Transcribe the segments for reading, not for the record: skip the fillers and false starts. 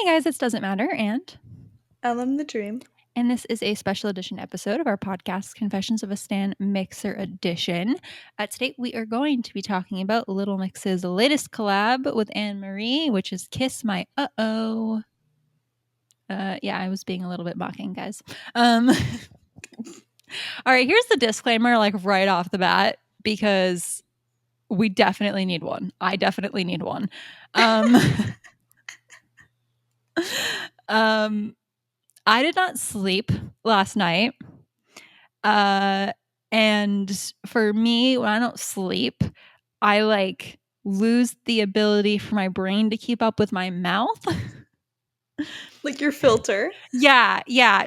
guys, it doesn't matter, and Ellen the Dream. And this is a special edition episode of our podcast, Confessions of a Stan Mixer Edition. Today, we are going to be talking about Little Mix's latest collab with Anne Marie, which is Kiss My Uh-Oh. Yeah, I was being a little bit mocking, guys. All right, here's the disclaimer, like right off the bat, because we definitely need one. I definitely need one. I did not sleep last night. And for me, when I don't sleep, I like lose the ability for my brain to keep up with my mouth. Like your filter. Yeah.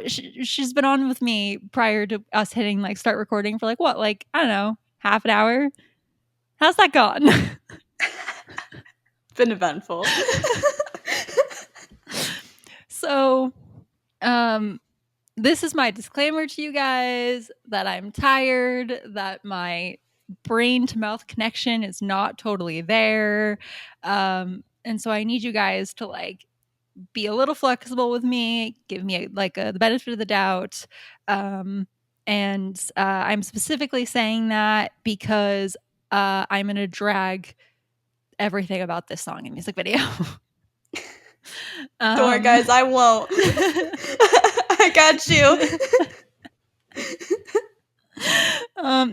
She's been on with me prior to us hitting like start recording for like what? Like, I don't know, half an hour. How's that gone? Been eventful. So, this is my disclaimer to you guys that I'm tired, that my brain to mouth connection is not totally there. And so I need you guys to like be a little flexible with me, give me the benefit of the doubt. And I'm specifically saying that because I'm going to drag everything about this song and music video. Don't worry, guys, I won't. I got you.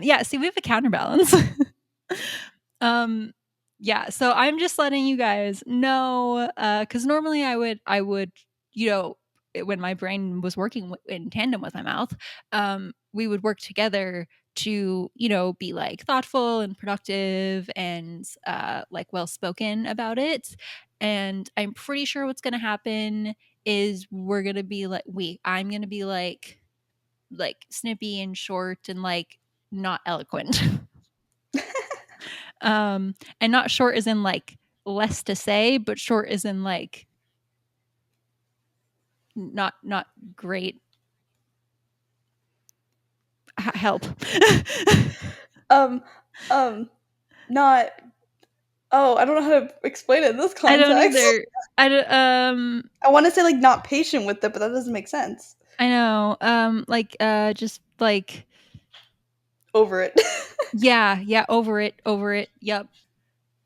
Yeah, see, we have a counterbalance. Yeah, so I'm just letting you guys know, because normally I would, when my brain was working in tandem with my mouth, we would work together to, be like thoughtful and productive and like well spoken about it. And I'm pretty sure what's gonna happen is we're gonna be like I'm gonna be like snippy and short and like not eloquent. And not short as in like less to say, but short as in like not great. Help. Not. Oh, I don't know how to explain it in this context. I don't either. I want to say like not patient with it, but that doesn't make sense. I know. Just like over it. Yeah, over it. Yep.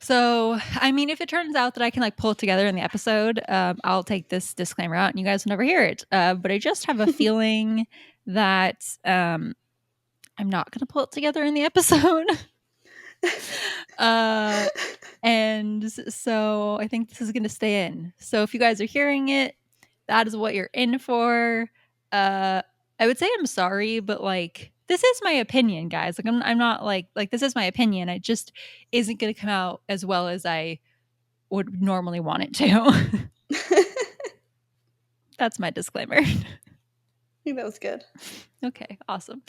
So, I mean, if it turns out that I can like pull it together in the episode, I'll take this disclaimer out and you guys will never hear it. But I just have a feeling that I'm not going to pull it together in the episode. And so I think this is going to stay in. So if you guys are hearing it, that is what you're in for. I would say I'm sorry, but like this is my opinion, guys. Like I'm not like this is my opinion. It just isn't going to come out as well as I would normally want it to. That's my disclaimer. I think that was good. Okay, awesome.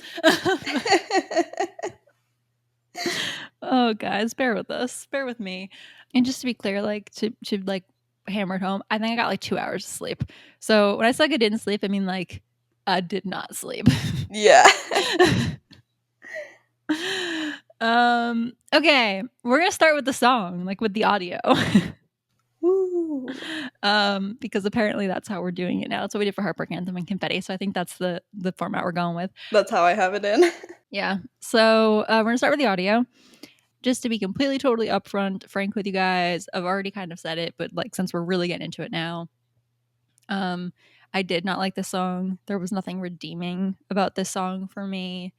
Oh, guys, bear with us. Bear with me. And just to be clear, like to like hammer it home, I think I got like 2 hours of sleep. So when I say like I didn't sleep, I mean like I did not sleep. Yeah. Okay, we're gonna start with the song, like with the audio. Woo. Because apparently that's how we're doing it now. That's what we did for Heartbreak Anthem and Confetti. So I think that's the format we're going with. That's how I have it in. Yeah. So we're gonna start with the audio. Just to be completely, totally upfront, frank with you guys, I've already kind of said it, but like since we're really getting into it now, I did not like this song. There was nothing redeeming about this song for me.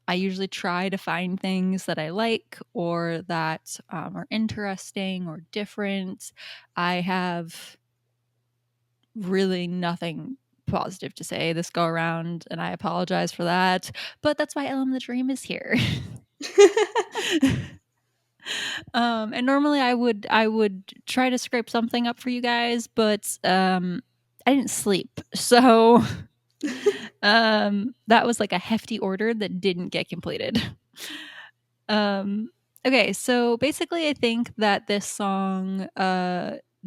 I usually try to find things that I like or that are interesting or different. I have really nothing positive to say this go around, and I apologize for that. But that's why Ellen the Dream is here. And normally I would try to scrape something up for you guys, but I didn't sleep. So that was like a hefty order that didn't get completed. Okay, so basically I think that this song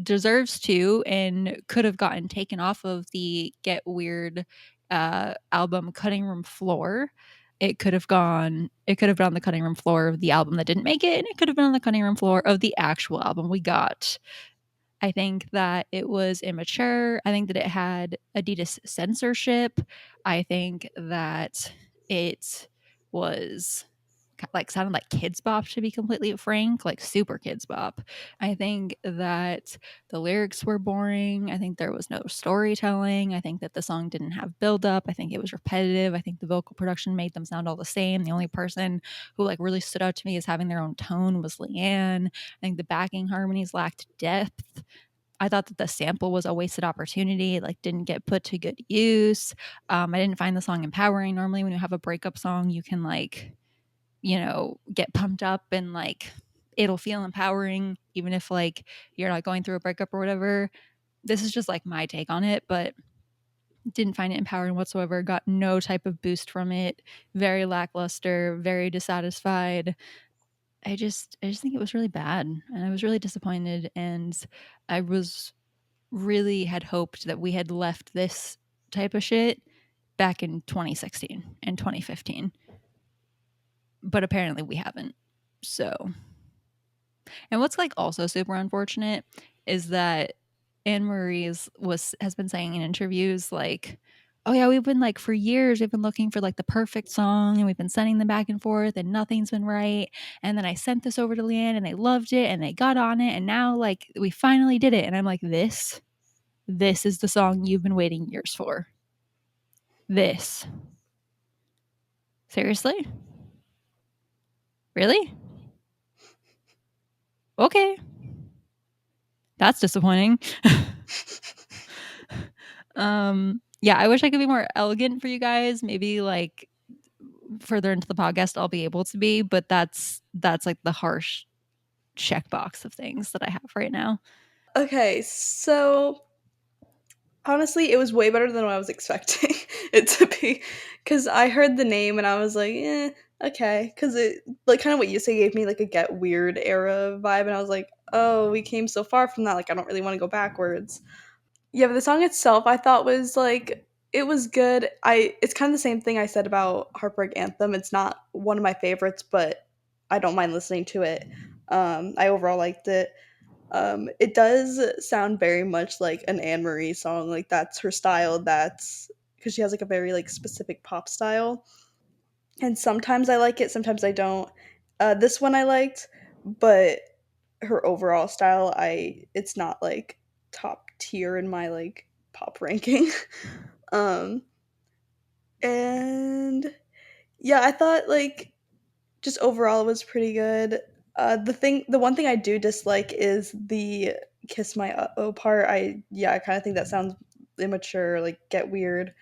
deserves to and could have gotten taken off of the Get Weird album Cutting Room Floor. It could have been on the cutting room floor of the album that didn't make it, and it could have been on the cutting room floor of the actual album we got. I think that it was immature. I think that it had Adidas censorship. I think that it was like sounded like kids bop, to be completely frank, like super kids bop. I think that the lyrics were boring. I think there was no storytelling. I think that the song didn't have build up. I think it was repetitive. I think the vocal production made them sound all the same. The only person who like really stood out to me as having their own tone was leigh-anne. I think the backing harmonies lacked depth. I thought that the sample was a wasted opportunity. It like didn't get put to good use. I didn't find the song empowering. Normally when you have a breakup song, you can like, you know, get pumped up and like it'll feel empowering even if like you're not going through a breakup or whatever. This is just like my take on it, but didn't find it empowering whatsoever. Got no type of boost from it. Very lackluster, very dissatisfied. I just think it was really bad and I was really disappointed, and I was really had hoped that we had left this type of shit back in 2016 and 2015, but apparently we haven't. So, and what's like also super unfortunate is that Anne Marie's was has been saying in interviews like, "Oh yeah, we've been like for years we've been looking for like the perfect song and we've been sending them back and forth and nothing's been right. And then I sent this over to leigh-anne and they loved it and they got on it and now like we finally did it." And I'm like, this is the song you've been waiting years for. This. Seriously? Really? Okay. That's disappointing. Yeah, I wish I could be more elegant for you guys. Maybe like further into the podcast I'll be able to be, but that's like the harsh checkbox of things that I have right now. Okay, so honestly, it was way better than what I was expecting it to be. Cause I heard the name and I was like, okay. Cause it like kind of what you say gave me like a Get Weird era vibe, and I was like, oh, we came so far from that. Like I don't really want to go backwards. Yeah, but the song itself I thought was like it was good. It's kind of the same thing I said about Heartbreak Anthem. It's not one of my favorites, but I don't mind listening to it. I overall liked it. It does sound very much like an Anne Marie song. Like that's her style. That's because she has like a very like specific pop style. And sometimes I like it, sometimes I don't. This one I liked, but her overall style, I it's not like top tier in my like pop ranking. um, and yeah, I thought like just overall it was pretty good. The one thing I do dislike is the "kiss my uh-oh" part. I kind of think that sounds immature, like get weird.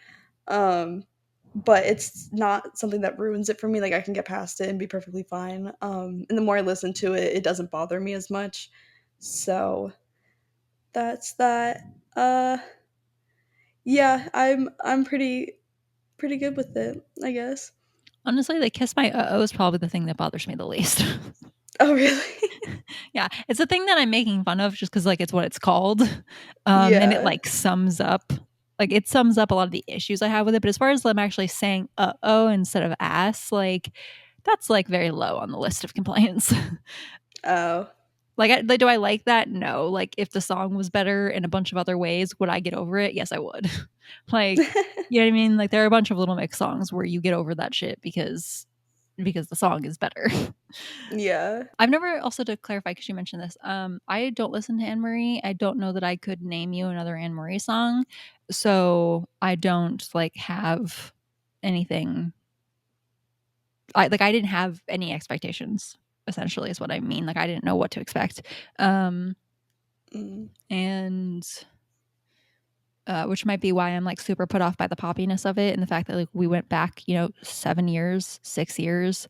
Um, but it's not something that ruins it for me. Like I can get past it and be perfectly fine. And the more I listen to it, it doesn't bother me as much. So that's that. Uh, yeah, I'm pretty good with it, I guess. Honestly, the kiss my uh-oh is probably the thing that bothers me the least. Oh, really? Yeah, it's a thing that I'm making fun of just because like it's what it's called, and it Yeah. like sums up like it sums up a lot of the issues I have with it. But as far as them actually saying "uh oh" instead of "ass," like that's like very low on the list of complaints. Oh. Like, do I like that? No. Like, if the song was better in a bunch of other ways, would I get over it? Yes, I would. Like, you know what I mean? Like, there are a bunch of Little Mix songs where you get over that shit because the song is better. Yeah. I've never also to clarify because you mentioned this. I don't listen to Anne Marie. I don't know that I could name you another Anne Marie song, so I don't like have anything. I didn't have any expectations. Essentially, is what I mean. Like I didn't know what to expect. Um, Mm. and which might be why I'm like super put off by the poppiness of it and the fact that like we went back, 7 years, 6 years,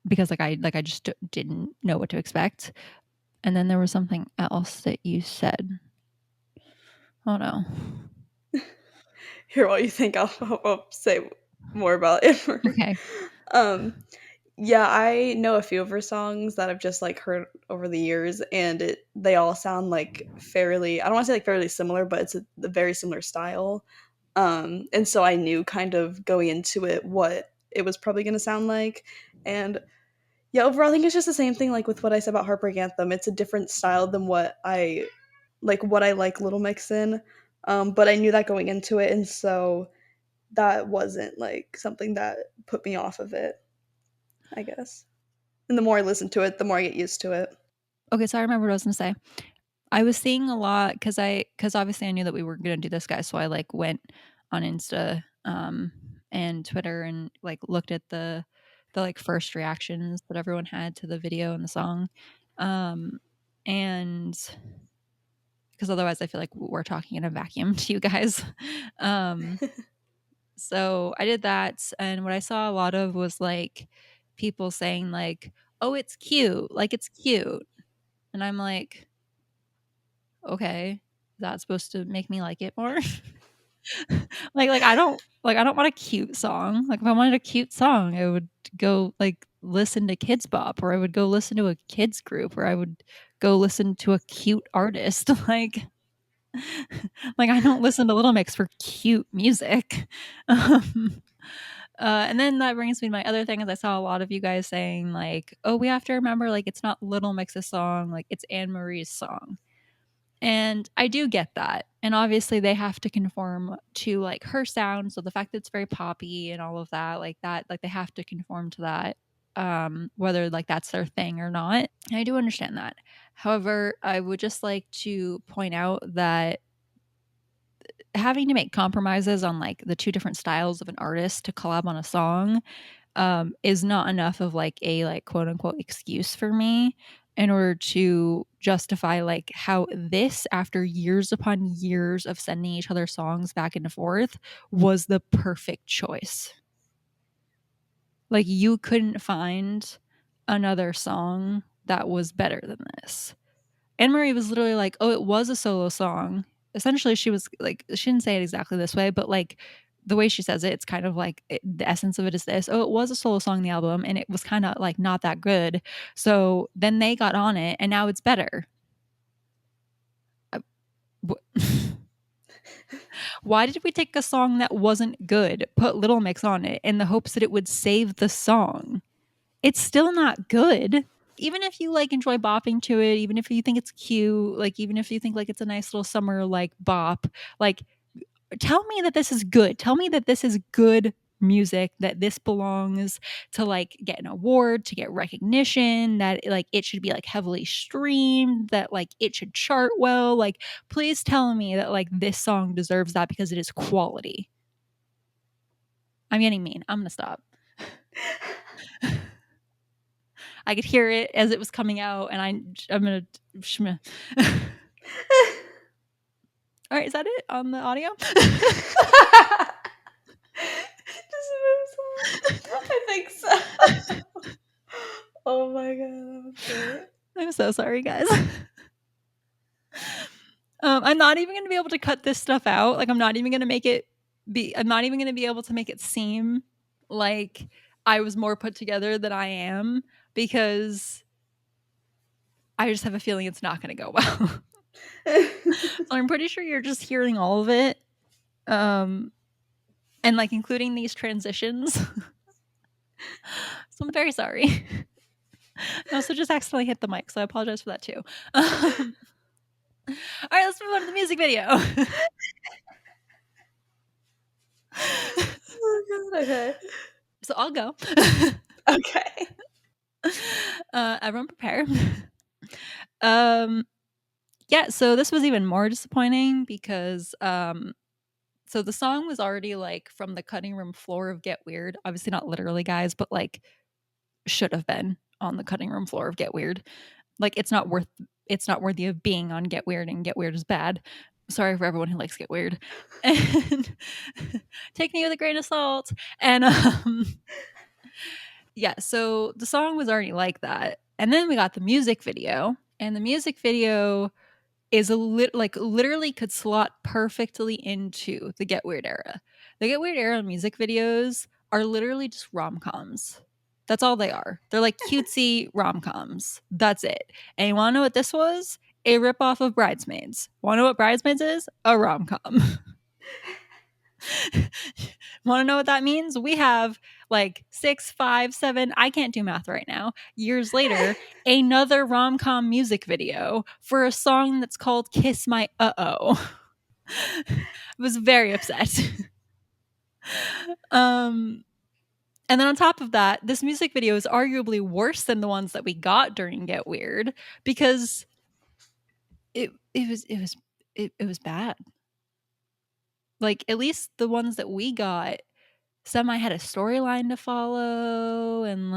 because I just didn't know what to expect. And then there was something else that you said. Oh no. Here, while you think, I'll say more about it. Okay. um, yeah, I know a few of her songs that I've just like heard over the years, and they all sound like fairly. I don't want to say like fairly similar, but it's a very similar style. And so I knew kind of going into it what it was probably going to sound like, and yeah, overall, I think it's just the same thing like with what I said about Heartbreak Anthem. It's a different style than what I like what I like Little Mix in. But I knew that going into it, and so that wasn't like something that put me off of it, I guess. And the more I listen to it, the more I get used to it. Okay, so I remember what I was gonna say. I was seeing a lot because obviously I knew that we were gonna do this, guy, so I like went on Insta and Twitter and like looked at the like first reactions that everyone had to the video and the song. Um and because otherwise I feel like we're talking in a vacuum to you guys. Um so I did that, and what I saw a lot of was like people saying like, "Oh, it's cute. Like it's cute." And I'm like, "Okay, is that supposed to make me like it more?" I don't want a cute song. Like if I wanted a cute song, I would go like listen to Kids Bop, or I would go listen to a kids group, or I would go listen to a cute artist. Like I don't listen to Little Mix for cute music. Um, and then that brings me to my other thing is I saw a lot of you guys saying like, "Oh, we have to remember like it's not Little Mix's song, like it's Anne Marie's song." And I do get that. And obviously they have to conform to like her sound, so the fact that it's very poppy and all of that, like they have to conform to that, whether like that's their thing or not. And I do understand that. However, I would just like to point out that having to make compromises on like the two different styles of an artist to collab on a song is not enough of like a like quote unquote excuse for me in order to justify like how this, after years upon years of sending each other songs back and forth, was the perfect choice. Like you couldn't find another song that was better than this. Anne Marie was literally like, "Oh, it was a solo song." Essentially, she was like, she didn't say it exactly this way, but like the way she says it, it's kind of like the essence of it is this: "Oh, it was a solo song in the album, and it was kind of like not that good. So then they got on it, and now it's better." Uh, Why did we take a song that wasn't good, put Little Mix on it in the hopes that it would save the song? It's still not good. Even if you like enjoy bopping to it, even if you think it's cute, like even if you think like it's a nice little summer like bop, like tell me that this is good. Tell me that this is good music, that this belongs to like get an award, to get recognition, that like it should be like heavily streamed, that like it should chart well. Like please tell me that like this song deserves that because it is quality. I'm getting mean. I'm going to stop. I could hear it as it was coming out, and I'm gonna. All right, is that it on the audio? Just moves on. I think so. Oh my god, that was great. I'm so sorry, guys. I'm not even gonna be able to cut this stuff out. Like, I'm not even gonna make it be. I'm not even gonna be able to make it seem like I was more put together than I am, because I just have a feeling it's not gonna go well. So I'm pretty sure you're just hearing all of it, and like including these transitions. So I'm very sorry. I also just accidentally hit the mic, so I apologize for that too. All right, let's move on to the music video. Oh god, okay. So I'll go. Okay. Everyone prepare. Yeah, so this was even more disappointing because so the song was already like from the cutting room floor of Get Weird. Obviously not literally, guys, but like should have been on the cutting room floor of Get Weird. Like it's not worthy of being on Get Weird, and Get Weird is bad. Sorry for everyone who likes Get Weird. And take me with a grain of salt. And yeah, so the song was already like that. And then we got the music video, and the music video is like literally could slot perfectly into the Get Weird era. The Get Weird era music videos are literally just rom-coms. That's all they are. They're like cutesy rom-coms. That's it. And you want to know what this was? A ripoff of Bridesmaids. Want to know what Bridesmaids is? A rom-com. Want to know what that means? We have like 6, 5, 7, I can't do math right now, years later, another rom-com music video for a song that's called Kiss My Uh-Oh. I was very upset. And then on top of that, this music video is arguably worse than the ones that we got during Get Weird because it was bad. Like at least the ones that we got, some I had a storyline to follow and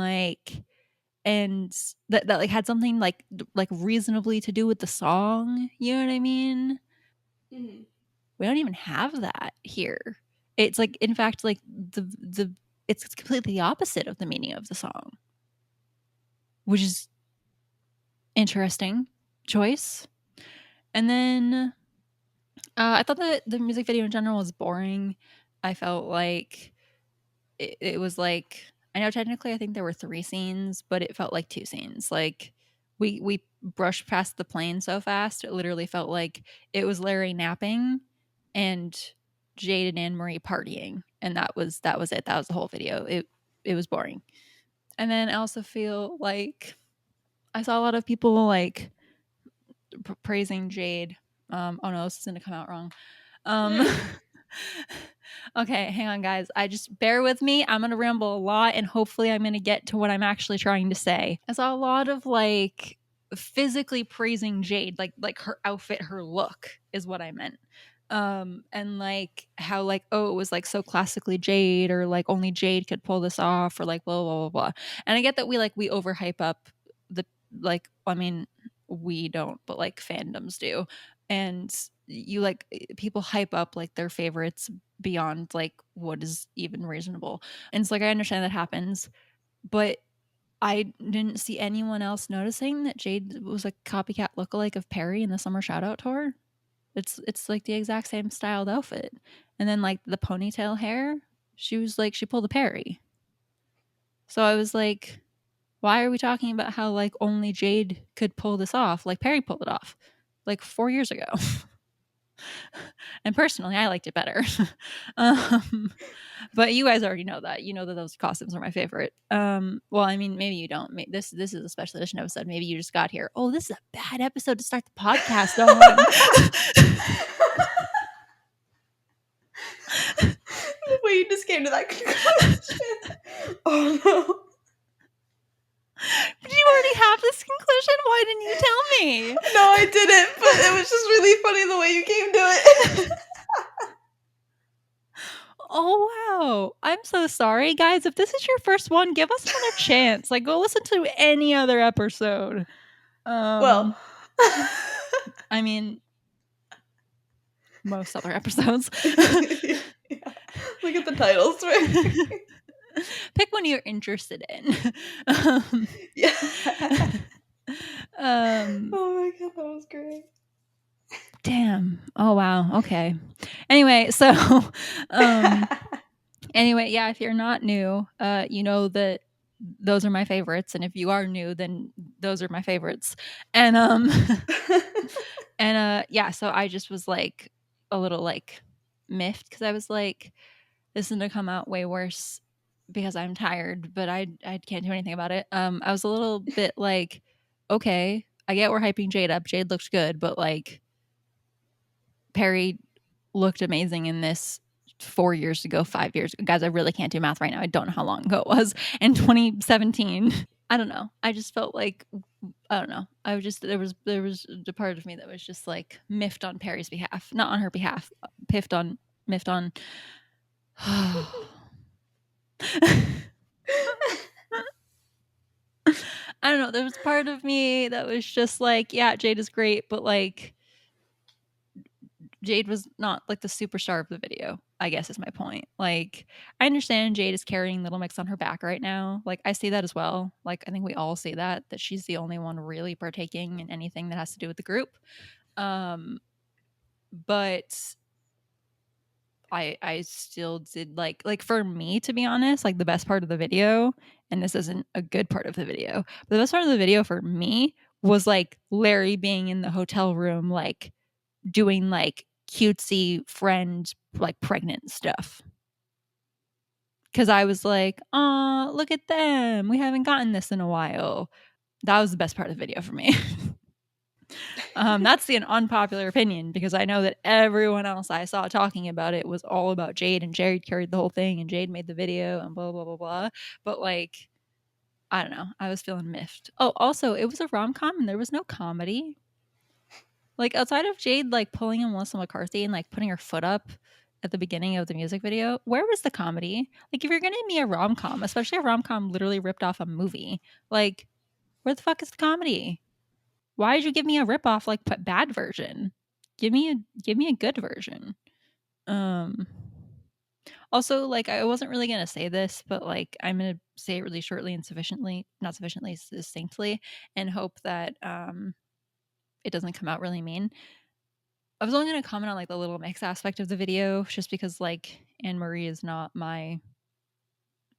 that like had something like reasonably to do with the song. You know what I mean? Mm-hmm. We don't even have that here. It's like in fact like the it's completely the opposite of the meaning of the song, which is interesting choice. And then I thought that the music video in general was boring. I felt like it was like I know technically I think there were 3 scenes, but it felt like 2 scenes. Like we brushed past the plane so fast, it literally felt like it was Larry napping and Jade and Anne Marie partying, and that was it. That was the whole video. It was boring. And then I also feel like I saw a lot of people like praising Jade. Oh no, this is gonna come out wrong. Um, okay, hang on, guys. I just bear with me. I'm gonna ramble a lot, and hopefully, I'm gonna get to what I'm actually trying to say. I saw a lot of like physically praising Jade, like her outfit, her look is what I meant. And like how like oh it was like so classically Jade or like only Jade could pull this off or like blah blah blah blah. And I get that we overhype up the like I mean we don't but like fandoms do, and you like people hype up like their favorites beyond like what is even reasonable, and it's like I understand that happens, but I didn't see anyone else noticing that Jade was a copycat lookalike of Perry in the summer shoutout tour. It's like the exact same styled outfit, and then like the ponytail hair, she was like she pulled a Perry. So I was like, why are we talking about how like only Jade could pull this off? Like Perry pulled it off like 4 years ago. And personally, I liked it better. But you guys already know that. You know that those costumes are my favorite. Well, I mean, maybe you don't. This is a special edition episode. Maybe you just got here. Oh, this is a bad episode to start the podcast on. The way you just came to that conclusion. Oh no. Did you already have this conclusion? Why didn't you tell me? No, I didn't, but it was just really funny the way you came to it. Oh wow. I'm so sorry. Guys, if this is your first one, give us another chance. Like go listen to any other episode. Well, I mean most other episodes. yeah. Look at the titles, right? Pick one you're interested in. Yeah. Oh my god, that was great. Damn. Oh wow. Okay. Anyway, so anyway, yeah, if you're not new, you know that those are my favorites, and if you are new, then those are my favorites. And and yeah, so I just was like a little like miffed because I was like, this is gonna come out way worse because I'm tired, but I can't do anything about it. I was a little bit like, okay, I get we're hyping Jade up. Jade looked good, but like Perry looked amazing in this 4 years ago, 5 years ago. Guys, I really can't do math right now. I don't know how long ago it was. In 2017. I don't know. I just felt like I don't know. I was just there was a part of me that was just like miffed on Perry's behalf, not on her behalf. Miffed on. I don't know. There was part of me that was just like, yeah, Jade is great, but like Jade was not like the superstar of the video, I guess is my point. Like, I understand Jade is carrying Little Mix on her back right now. Like, I see that as well. Like, I think we all see that she's the only one really partaking in anything that has to do with the group. But I still did like for me, to be honest, like the best part of the video, and this isn't a good part of the video, but the best part of the video for me was like Larry being in the hotel room, like doing like cutesy friend, like pregnant stuff. Because I was like, oh, look at them. We haven't gotten this in a while. That was the best part of the video for me. That's the unpopular opinion, because I know that everyone else I saw talking about it was all about Jade, and Jade carried the whole thing, and Jade made the video, and blah, blah, blah, blah. But like, I don't know. I was feeling miffed. Oh, also, it was a rom com and there was no comedy. Like, outside of Jade, like, pulling in Melissa McCarthy and, like, putting her foot up at the beginning of the music video, where was the comedy? Like, if you're gonna give me a rom com, especially a rom com literally ripped off a movie, like, where the fuck is the comedy? Why did you give me a rip off, like, bad version? Give me a good version. Um, Also, like, I wasn't really gonna say this, but like, I'm gonna say it really shortly and not sufficiently succinctly, and hope that it doesn't come out really mean. I was only gonna comment on like the little mix aspect of the video, just because like Anne Marie is not my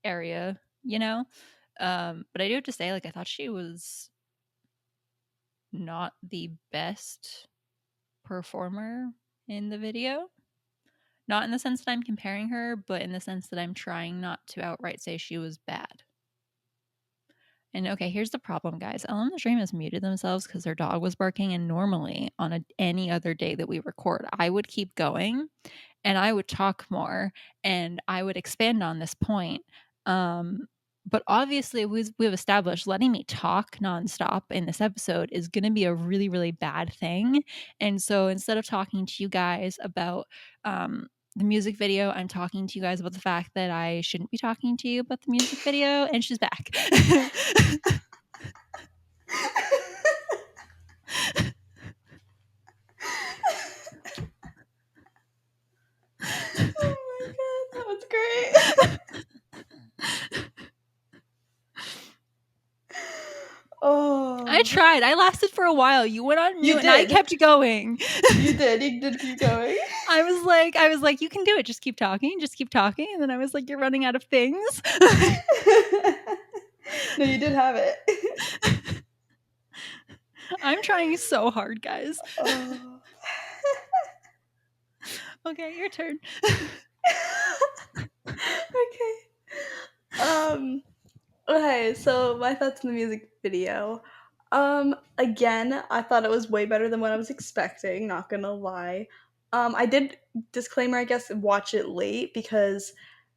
area, you know. But I do have to say, like, I thought she was not the best performer in the video. Not in the sense that I'm comparing her, but in the sense that I'm trying not to outright say she was bad. And okay, here's the problem, guys. Ellen the Dream has muted themselves because their dog was barking. And normally, on any other day that we record, I would keep going and I would talk more and I would expand on this point. Um, but obviously, we've established letting me talk nonstop in this episode is going to be a really, really bad thing. And so instead of talking to you guys about the music video, I'm talking to you guys about the fact that I shouldn't be talking to you about the music video. And she's back. Oh my god, that was great. I Oh, tried. I lasted for a while. You went on you mute and I did. kept going. You did. You did keep going. I was like, you can do it. Just keep talking. Just keep talking. And then I was like, you're running out of things. No, you did have it. I'm trying so hard, guys. Oh. Okay, your turn. Okay. Okay, so my thoughts on the music video. Again, I thought it was way better than what I was expecting, not gonna lie. I did, disclaimer, I guess, watch it late because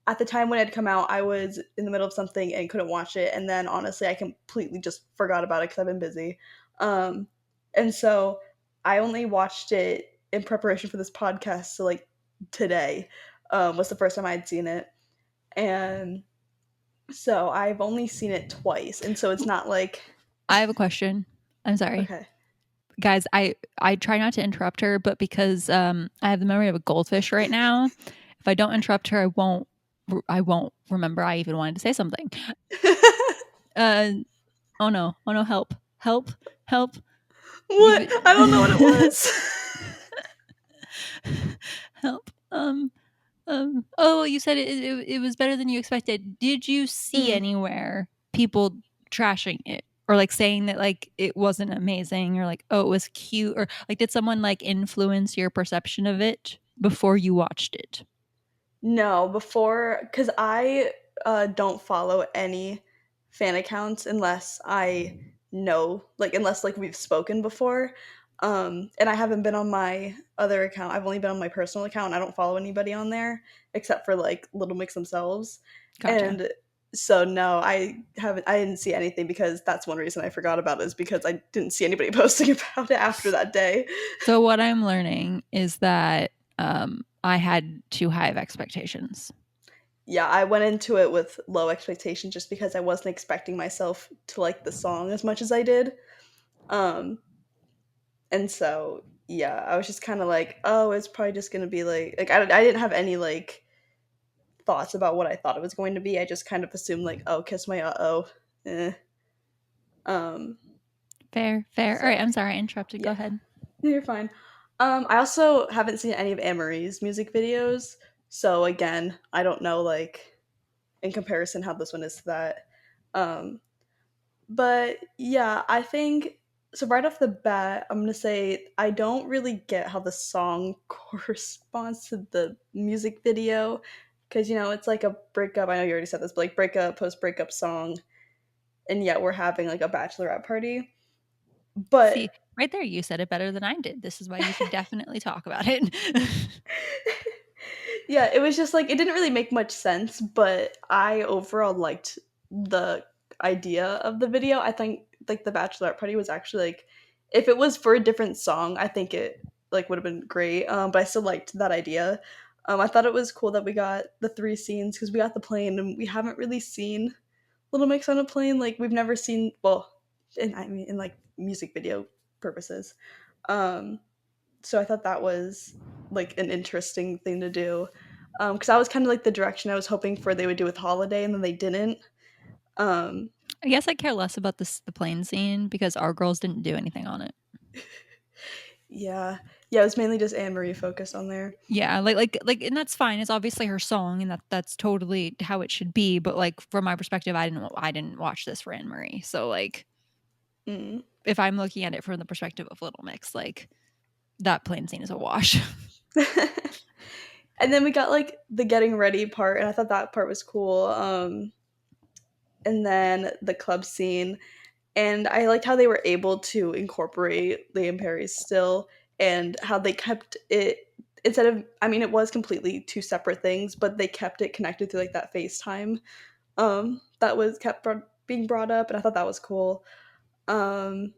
at the time when it had come out, I was in the middle of something and couldn't watch it, and then honestly, I completely just forgot about it because I've been busy. Um, and so I only watched it in preparation for this podcast, so like today was the first time I had seen it. And so I've only seen it twice, and so it's not like I have a question. I'm sorry. okay. Guys, I try not to interrupt her, but because I have the memory of a goldfish right now, if I don't interrupt her, I won't remember I even wanted to say something. Uh oh no. Oh no, help. Help. Help. What? I don't know what it was. Help. Oh, you said it was better than you expected. Did you see Mm. anywhere people trashing it, or like saying that like it wasn't amazing, or like, oh, it was cute, or like, did someone like influence your perception of it before you watched it? No, before, because I don't follow any fan accounts unless I know, like, unless like we've spoken before. And I haven't been on my other account. I've only been on my personal account. I don't follow anybody on there except for like Little Mix themselves. Gotcha. And so no, I haven't. I didn't see anything because that's one reason I forgot about it is because I didn't see anybody posting about it after that day. So what I'm learning is that I had too high of expectations. Yeah, I went into it with low expectations just because I wasn't expecting myself to like the song as much as I did. Um, and so yeah, I was just kind of like, oh, it's probably just gonna be like I didn't have any like thoughts about what I thought it was going to be. I just kind of assumed like, oh, kiss my oh, eh. Um, Fair, fair. All right, so I'm sorry I interrupted. Go yeah, ahead. you're fine. I also haven't seen any of Anne-Marie's music videos, so again, I don't know like in comparison how this one is to that. Um, But yeah, I think So right off the bat, I'm gonna say I don't really get how the song corresponds to the music video, because it's like a breakup. I know you already said this, but like breakup, post breakup song, and yet we're having like a bachelorette party. But See, right there, you said it better than I did. This is why you should definitely talk about it. yeah, it was just like it didn't really make much sense, but I overall liked the idea of the video. I think like the bachelorette party was actually like if it was for a different song, I think it like would have been great. But I still liked that idea. I thought it was cool that we got the three scenes because we got the plane and we haven't really seen Little Mix on a plane. Like we've never seen I mean in like music video purposes. Um, so I thought that was like an interesting thing to do because that was kind of like the direction I was hoping for they would do with Holiday, and then they didn't. Um, I guess I care less about the plane scene because our girls didn't do anything on it. yeah, yeah, it was mainly just Anne Marie focused on there. Yeah, and that's fine. It's obviously her song, and that's totally how it should be. But like from my perspective, I didn't watch this for Anne Marie. So like, Mm. if I'm looking at it from the perspective of Little Mix, like that plane scene is a wash. And then we got like the getting ready part, and I thought that part was cool. And then the club scene, and I liked how they were able to incorporate Liam Perry's still, and how they kept it instead of I mean it was completely two separate things, but they kept it connected through like that FaceTime that was kept being brought up, and I thought that was cool. Um,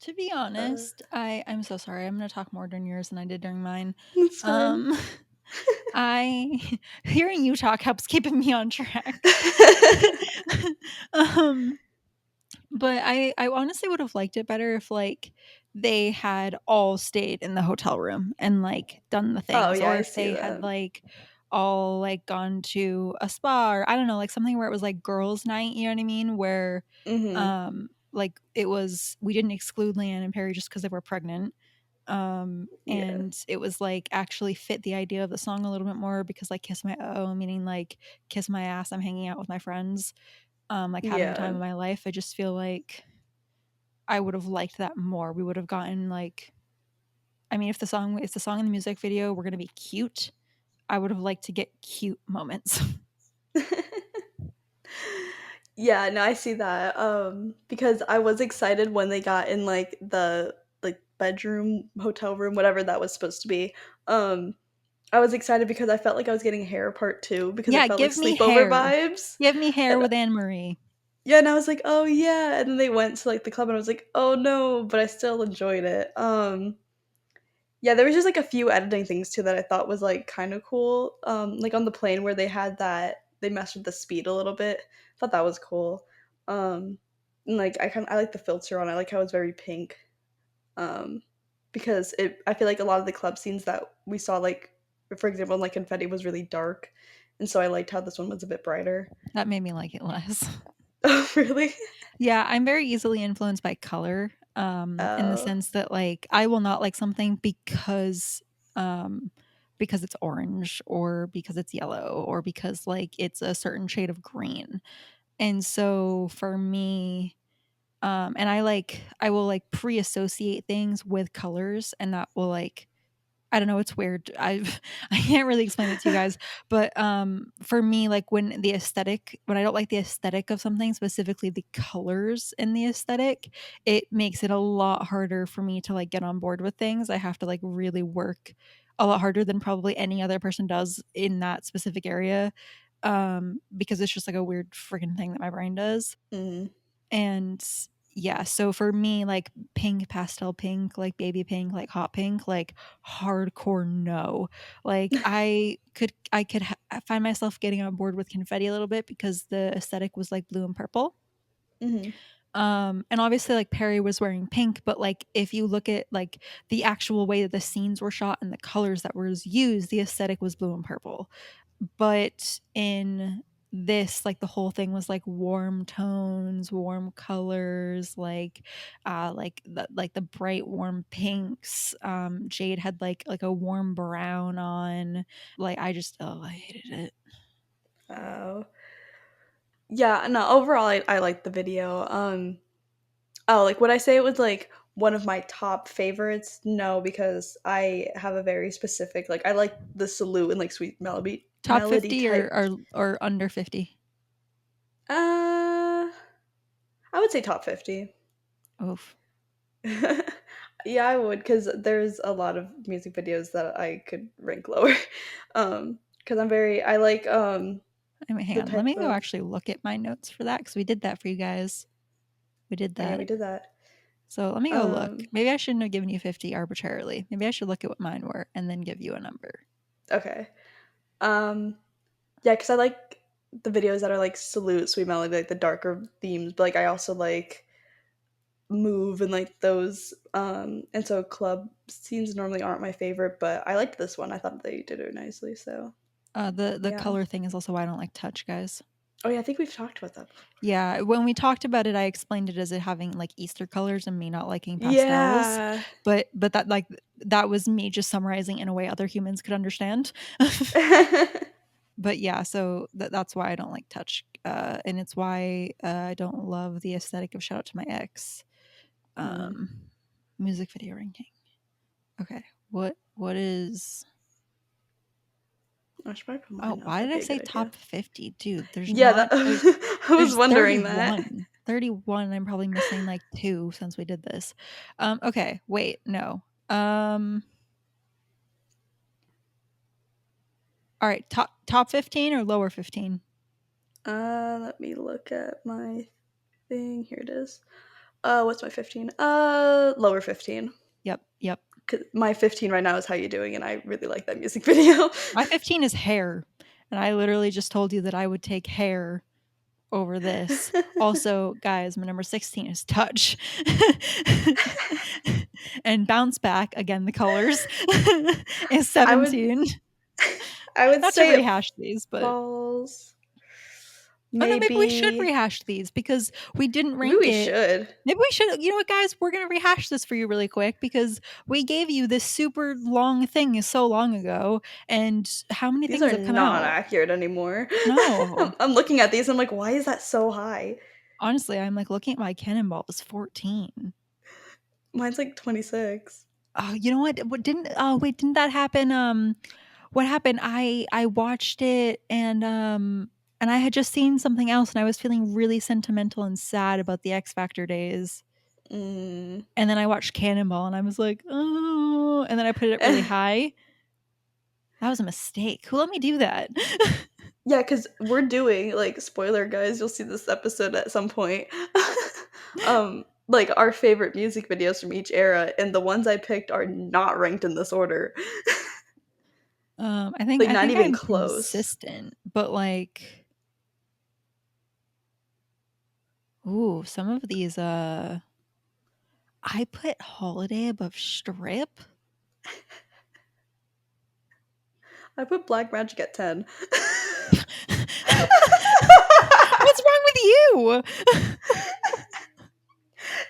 To be uh, honest, I'm so sorry. I'm gonna talk more during yours than I did during mine. it's fine. Um, I hearing you talk helps keeping me on track. um, but I honestly would have liked it better if like they had all stayed in the hotel room and like done the Oh things, yeah, or I if see they had that. like all like gone to a spa, or I don't know, like something where it was like girls' night. You know what I mean? Where Mhm. like it was we didn't exclude Leanne and Perry just because they were pregnant. Yeah. And it was like actually fit the idea of the song a little bit more because like kiss my meaning like kiss my ass, I'm hanging out with my friends, like having the time Yeah. of my life. I just feel like I would have liked that more. We would have gotten like, I mean, if the song and the music video were gonna be cute, I would have liked to get cute moments. Yeah, no, I see that. Because I was excited when they got in like the like bedroom, hotel room, whatever that was supposed to be. Um, I was excited because I felt like I was getting hair part two because it Yeah, felt like give me sleepover hair. vibes. Give me hair And with Anne Marie. yeah, and I was like, "Oh yeah." And then they went to like the club and I was like, "Oh no," but I still enjoyed it. Yeah, there was just like a few editing things too that I thought was like kind of cool. Like on the plane where they had that they messed with the speed a little bit. I thought that was cool. And like I like the filter on. I like how it's very pink. Um, because it I feel like a lot of the club scenes that we saw like for example like Confetti was really dark, and so I liked how this one was a bit brighter. That made me like it less. Oh really? Yeah, I'm very easily influenced by color, in the Oh sense that, like, I will not like something because it's orange or because it's yellow or because, like, it's a certain shade of green, and so for me, and I will, like, pre-associate things with colors, and that will, like, I don't know, it's weird. I can't really explain it to you guys, but, for me, like, when I don't like the aesthetic of something, specifically the colors in the aesthetic, it makes it a lot harder for me to, like, get on board with things. I have to, like, really work a lot harder than probably any other person does in that specific area, because it's just, like, a weird freaking thing that my brain does. mhm. And yeah, so for me, like pink, pastel pink, like baby pink, like hot pink, like hardcore no. Like find myself getting on board with confetti a little bit because the aesthetic was like blue and purple. Mhm. And obviously like Perry was wearing pink, but like if you look at like the actual way that the scenes were shot and the colors that was used, the aesthetic was blue and purple. But in this, like the whole thing was like warm tones, warm colors, like the bright warm pinks. Jade had like a warm brown on. Like I hated it. Oh. Yeah, no, overall I liked the video. Oh, like would I say it was like one of my top favorites? No, because I have a very specific like I like the salute and like sweet Top melody 50 or type. or under 50? Uh I would say top 50. Oof. Yeah, I would because there's a lot of music videos that I could rank lower. Because I like I mean, hang the on. Let me type go of actually look at my notes for that because we did that for you guys. We did oh yeah, we that. did that. So let me go look. Um Maybe I shouldn't have given you 50 arbitrarily. Maybe I should look at what mine were and then give you a number. okay. Um yeah, because I like the videos that are like salute, sweet melody, like the darker themes, but like I also like move and like those and so club scenes normally aren't my favorite, but I liked this one. I thought they did it nicely, so The yeah. color thing is also why I don't like touch, guys. Oh yeah, I think we've talked about that before. Yeah, when we talked about it, I explained it as it having like Easter colors and me not liking pastels. Yeah. But that like that was me just summarizing in a way other humans could understand. But yeah, so that's why I don't like touch, and it's why I don't love the aesthetic of Shout Out to My Ex. Mm. Um, music video ranking. Okay, what is? I should probably put Oh, mine up. why did That'd I be a say good idea. top 50, dude? There's Yeah, not that I was there's wondering that. 31. 31. I'm probably missing like two since we did this. Okay, wait, no. All right, top 15 or lower 15? Let me look at my thing. Here it is. What's my 15? Lower 15. Yep, yep. 'Cause my 15 right now is How You Doing, and I really like that music video. My 15 is hair, and I literally just told you that I would take hair over this. Also, guys, my number 16 is touch. And bounce back, again, the colors, is I would 17. I would Not to say it rehash these, but falls oh no, maybe we should maybe rehash these because we didn't maybe rank we it. should. Maybe we should. You know what, guys? We're gonna rehash this for you really quick because we gave you this super long thing so long ago, and how many These things are have come not out? accurate anymore. No, I'm looking at these. I'm like, why is that so high? honestly, I'm like looking at my cannonball. It's 14. Mine's like 26. Oh, you know what? What didn't? Oh, wait, didn't that happen? What happened? I watched it and I had just seen something else, and I was feeling really sentimental and sad about the X Factor days. Mm. And then I watched Cannonball, and I was like, oh, and then I put it really high. That was a mistake. Who let me do that? Yeah, because we're doing like spoiler, guys. You'll see this episode at some point. Like our favorite music videos from each era, and the ones I picked are not ranked in this order. I think Like I not think even I'm close. consistent, but like, ooh, some of these. I put Holiday above Strip. I put Black Magic at 10. What's wrong with you?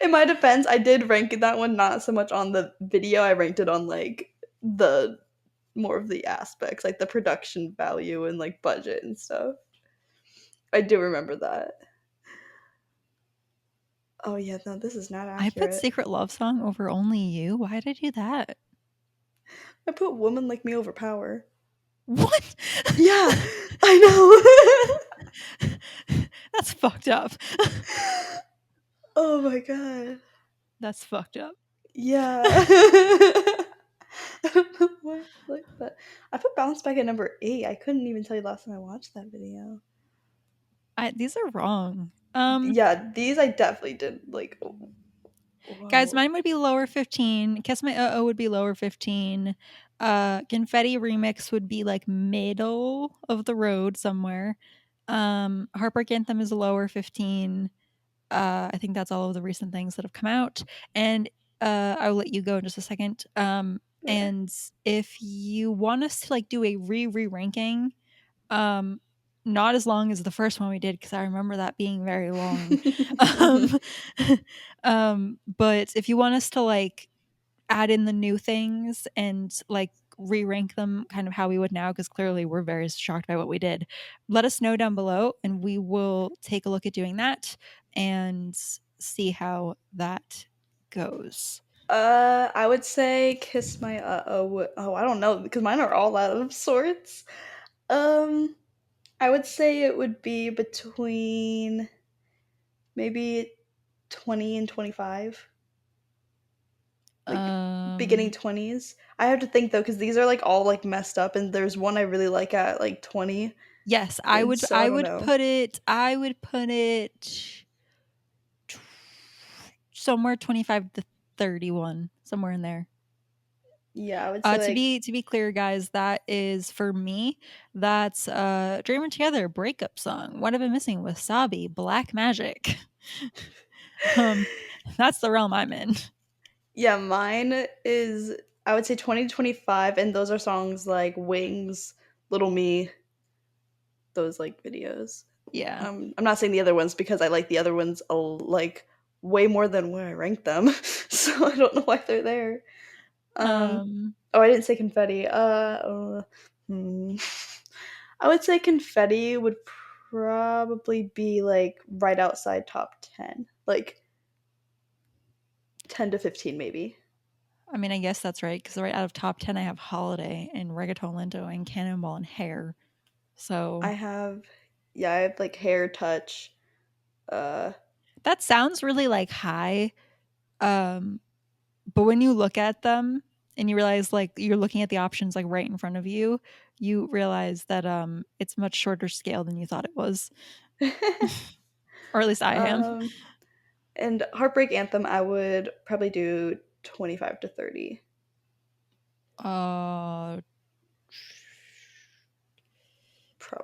In my defense, I did rank that one not so much on the video. I ranked it on like the more of the aspects, like the production value and like budget and stuff. I do remember that. Oh yeah, no, this is not I put accurate. Secret Love Song over Only You. Why did I do that? I put Woman Like Me over Power. What? Yeah, I That's fucked up. know. Oh my god. That's fucked up. Yeah. I don't know why I like that. I put Bounce Back at number 8. I couldn't even tell you last time I watched that video. These are wrong. Yeah, these I definitely did like Guys, whoa. mine would be lower 15. Kiss My Uh-Oh would be lower 15. Confetti Remix would be like middle of the road somewhere. Heartbreak Anthem is a lower 15. I think that's all of the recent things that have come out. And I'll let you go in just a second. Okay. And if you want us to like do a ranking, um, not as long as the first one we did because I remember that being very long. Um, but if you want us to like add in the new things and like re-rank them kind of how we would now because clearly we're very shocked by what we did, let us know down below and we will take a look at doing that and see how that goes. I would say kiss my oh, I don't know because mine are all out of sorts. Um, I would say it would be between maybe 20 and 25, like beginning Um 20s. I have to think though because these are like all like messed up, and there's one I really like at like 20, yes, and so I I don't would know. put it I would put it t- somewhere 25 to 31, somewhere in there. Yeah, I would say like To be clear, guys, that is for me. That's "Dreaming Together" breakup song. What have I been missing? Wasabi, Black Magic. um, that's the realm I'm in. yeah, mine is I would say 20 to 25, and those are songs like Wings, Little Me, those like videos. Yeah. I'm not saying the other ones because I like the other ones like way more than where I ranked them, so I don't know why they're there. Um, Um, oh, I didn't say confetti. Hmm. I would say confetti would probably be like right outside top 10, like 10 to 15 maybe. I mean, I guess that's right because right out of top 10, I have Holiday and Reggaeton Lento and Cannonball and Hair. I So have, yeah, I have like hair touch. Uh, that sounds really like high. Um, but when you look at them and you realize like you're looking at the options like right in front of you, you realize that it's much shorter scale than you thought it was. Or at least I am. um, and heartbreak anthem, I would probably do 25 to 30. Uh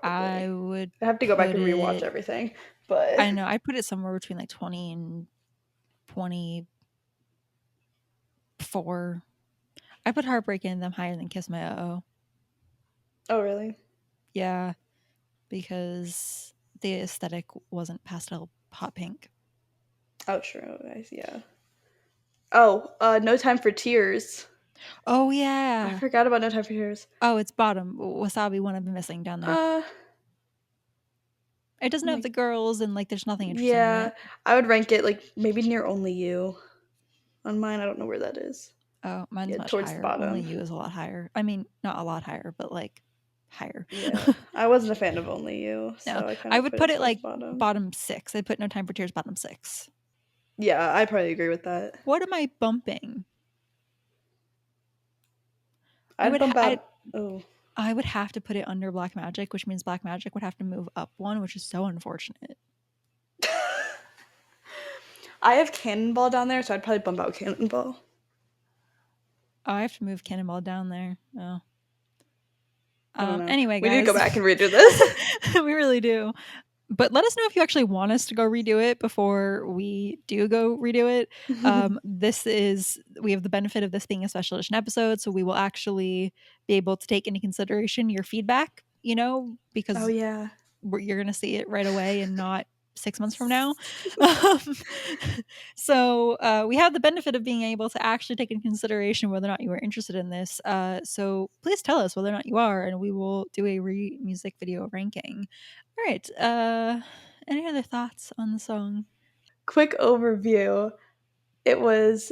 I Probably. would I have to go back put and rewatch it everything, but I know, I'd put it somewhere between like 20 and 24. I put Heartbreak in them higher than Kiss My Oh. oh really? Yeah, because the aesthetic wasn't pastel hot pink. Oh true, guys, yeah. Oh, No Time for Tears. Oh I yeah. forgot about No Time for Tears. Oh, it's bottom. Wasabi one I've been missing down there. Uh, It doesn't have like the girls and like there's nothing interesting in yeah, it. I would rank it like maybe near Only You on mine. I don't know where that is. Oh, mine's Yeah, much towards the higher. Only bottom. You is a lot higher. I mean, not a lot higher, but like higher. Yeah, I wasn't a fan of Only You, No, so I kind I of would put it put it towards the like bottom. bottom six. I'd put No Time for Tears bottom six. Yeah, I probably agree with that. What am I bumping? I I'd would bump I out. Oh, I would have to put it under Black Magic, which means Black Magic would have to move up one, which is so unfortunate. I have Cannonball down there, so I'd probably bump out Cannonball. Oh, I have to move Cannonball down there. Oh. I don't know. Anyway, We need to go guys, back and redo this. we really do. But let us know if you actually want us to go redo it before we do go redo it. We have the benefit of this being a special edition episode, so we will actually be able to take into consideration your feedback, Oh because yeah. you're going to see it right away and not 6 months from now. Um, so we have the benefit of being able to actually take into consideration whether or not you are interested in this. So please tell us whether or not you are, and we will do a music video ranking. All right. Any other thoughts on the song? Quick overview. It was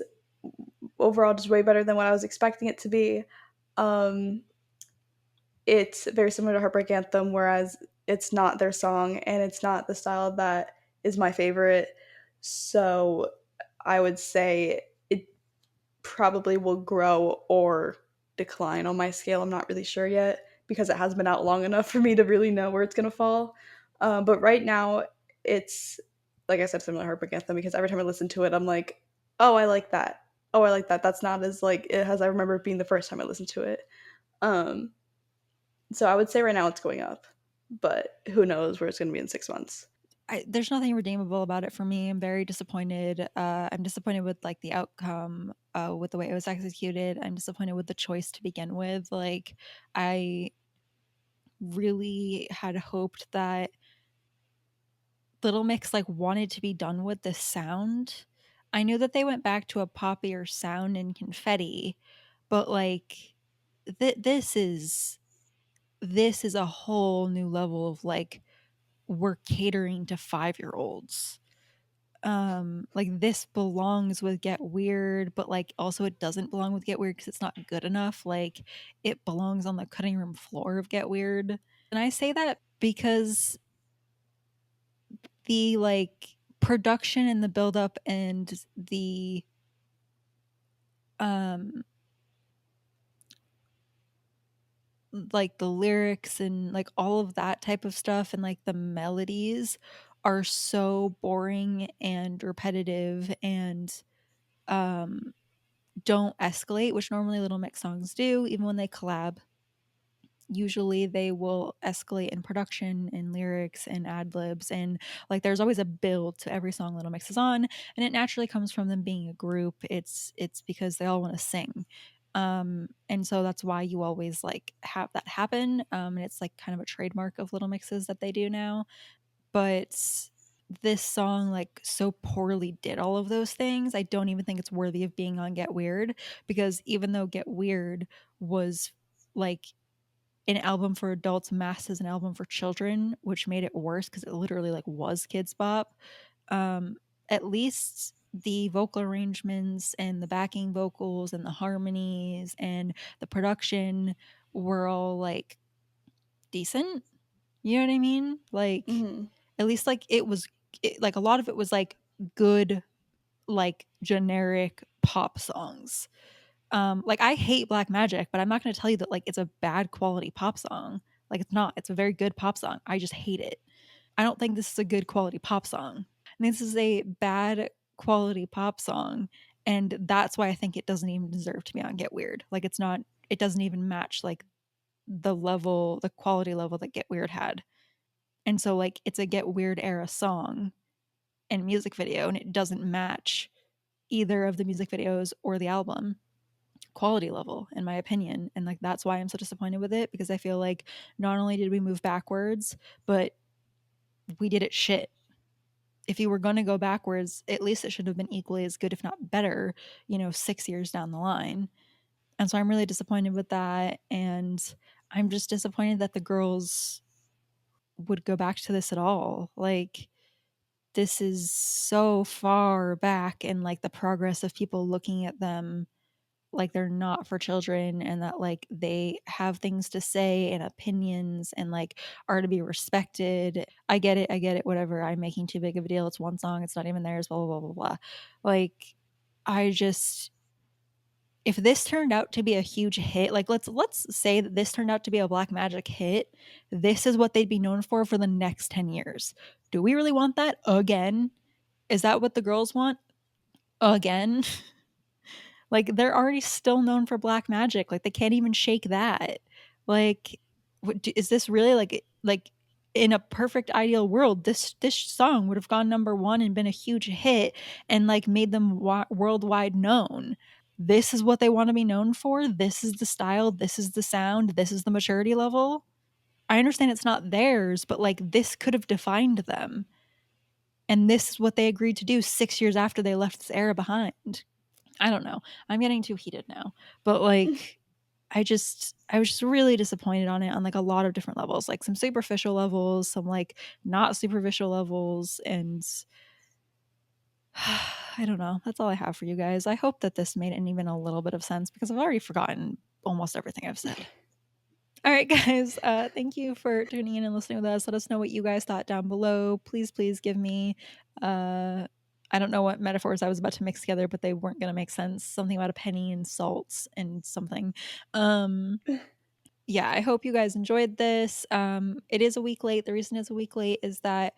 overall just way better than what I was expecting it to be. Um, it's very similar to Heartbreak Anthem, whereas it's not their song and it's not the style that is my favorite. So I would say it probably will grow or decline on my scale. I'm not really sure yet because it has been out long enough for me to really know where it's going to fall. But right now, it's like I said, similar to Heartbreak Anthem because every time I listen to it, I'm like, oh, I like that. Oh, I like that. That's not as like it as I remember it being the first time I listened to it. Um, so I would say right now it's going up, but who knows where it's going to be in 6 months. There's nothing redeemable about it for me. I'm very disappointed. I'm disappointed with like the outcome, with the way it was executed. I'm disappointed with the choice to begin with. Like, I really had hoped that Little Mix like wanted to be done with this sound. I knew that they went back to a poppier sound in Confetti, but like this is a whole new level of like we're catering to 5-year-olds. like this belongs with Get Weird, but like also it doesn't belong with Get Weird because it's not good enough. Like it belongs on the cutting room floor of Get Weird. And I say that because the like production and the buildup and the um like the lyrics and like all of that type of stuff and like the melodies are so boring and repetitive and um don't escalate, which normally Little Mix songs do, even when they collab. Usually they will escalate in production and lyrics and ad libs and like there's always a build to every song Little Mix is on, and it naturally comes from them being a group. It's because they all want to sing. And so that's why you always like have that happen. And it's like kind of a trademark of Little Mixes that they do now. But this song like so poorly did all of those things. I don't even think it's worthy of being on Get Weird, because even though Get Weird was like an album for adults masked as an album for children, which made it worse because it literally like was kids bop. Um, at least the vocal arrangements and the backing vocals and the harmonies and the production were all like decent. You know what I mean? Like Mhm. at least like like a lot of it was like good, like generic pop songs. Like I hate Black Magic, but I'm not going to tell you that like it's a bad quality pop song. Like it's not. It's a very good pop song. I just hate it. I don't think this is a good quality pop song. And this is a bad quality pop song, and that's why I think it doesn't even deserve to be on Get Weird. Like it's not. It doesn't even match like the quality level that Get Weird had. And so like it's a Get Weird era song and music video, and it doesn't match either of the music videos or the album quality level, in my opinion. And like that's why I'm so disappointed with it, because I feel like not only did we move backwards, but we did it shit. If you were going to go backwards, at least it should have been equally as good, if not better, 6 years down the line. And so I'm really disappointed with that. And I'm just disappointed that the girls would go back to this at all. Like, this is so far back in like the progress of people looking at them like they're not for children, and that like they have things to say and opinions and like are to be respected. I get it, whatever. I'm making too big of a deal. It's one song, it's not even theirs, blah blah blah blah blah. Like I just, if this turned out to be a huge hit, like let's say that this turned out to be a Black Magic hit, this is what they'd be known for the next 10 years. Do we really want that again? Is that what the girls want again? Like they're already still known for Black Magic. Like they can't even shake that. Like, is this really like in a perfect ideal world? This song would have gone number one and been a huge hit and like made them worldwide known. This is what they want to be known for. This is the style. This is the sound. This is the maturity level. I understand it's not theirs, but like this could have defined them. And this is what they agreed to do 6 years after they left this era behind. I don't know. I'm getting too heated now. But like I was just really disappointed on it on like a lot of different levels. Like some superficial levels, some like not superficial levels, and I don't know. That's all I have for you guys. I hope that this made even a little bit of sense, because I've already forgotten almost everything I've said. All right, guys. Thank you for tuning in and listening with us. Let us know what you guys thought down below. Please, please give me. I don't know what metaphors I was about to mix together, but they weren't going to make sense. Something about a penny and salt and something. Um, yeah, I hope you guys enjoyed this. It is a week late. The reason it's a week late is that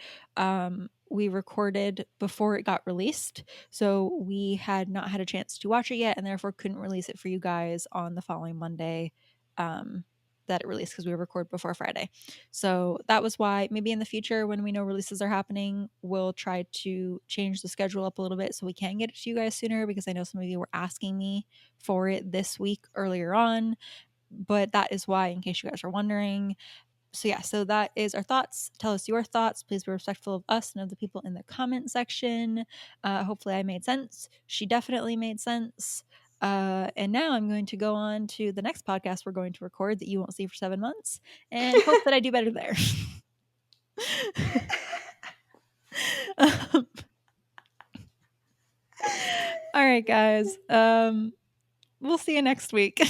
we recorded before it got released. So we had not had a chance to watch it yet, and therefore couldn't release it for you guys on the following Monday that it released, because we record before Friday. So that was why. Maybe in the future, when we know releases are happening, we'll try to change the schedule up a little bit so we can get it to you guys sooner, because I know some of you were asking me for it this week earlier on, but that is why, in case you guys are wondering. So yeah, so that is our thoughts. Tell us your thoughts. Please be respectful of us and of the people in the comment section. Hopefully I made sense. She definitely made sense. And now I'm going to go on to the next podcast we're going to record that you won't see for 7 months, and hope that I do better there. um, right, guys. We'll see you next week.